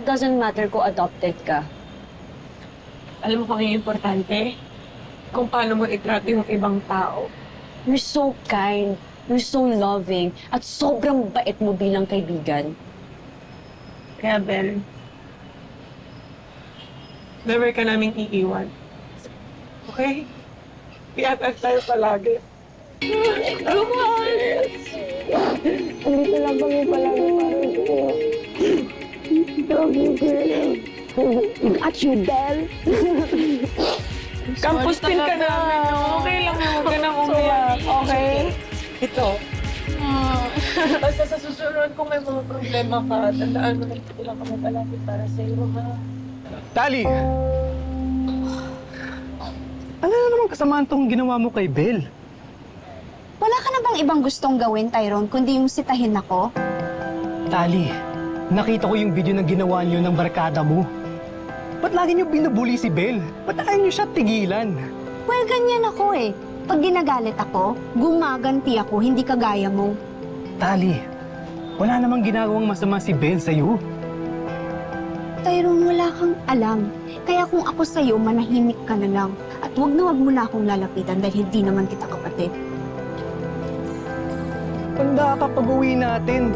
doesn't matter kung adopted ka. Alam mo kung yung importante? Kung paano mo itrato yung ibang tao. You're so kind, you're so loving, at sobrang bait mo bilang kaibigan. Kaya, Bel, never ka naming iiwan. Okay? Iatag tayo palagi. Come on! Andito lang kami palagi para sa'yo. Love you, girl. Got you, Belle. Campus pin ka na. Okay lang, huwag ka nang umiyak. Okay? Ito. Basta sa susunod, kung may mga problema ka, tandaan mo na ito lang kami palagi para sa'yo, ha? Tali! Ano na naman kasamaan tong ginawa mo kay Belle? Wala ka na bang ibang gustong gawin, Tyrone, kundi yung sitahin ako? Tali, nakita ko yung video na ginawa niyo ng barkada mo. Ba't lagi niyo binubuli si Belle? Ba't ayaw niyo siya tigilan? Well, ganyan ako eh. Pag ginagalit ako, gumaganti ako, hindi kagaya mo. Tali, wala namang ginagawang masama si Belle sa'yo. Tyrone, wala kang alam. Kaya kung ako sa'yo, manahimik ka na lang. At wag mo na akong lalapitan dahil hindi naman kita kapatid. Tanda ka pag-uwi natin.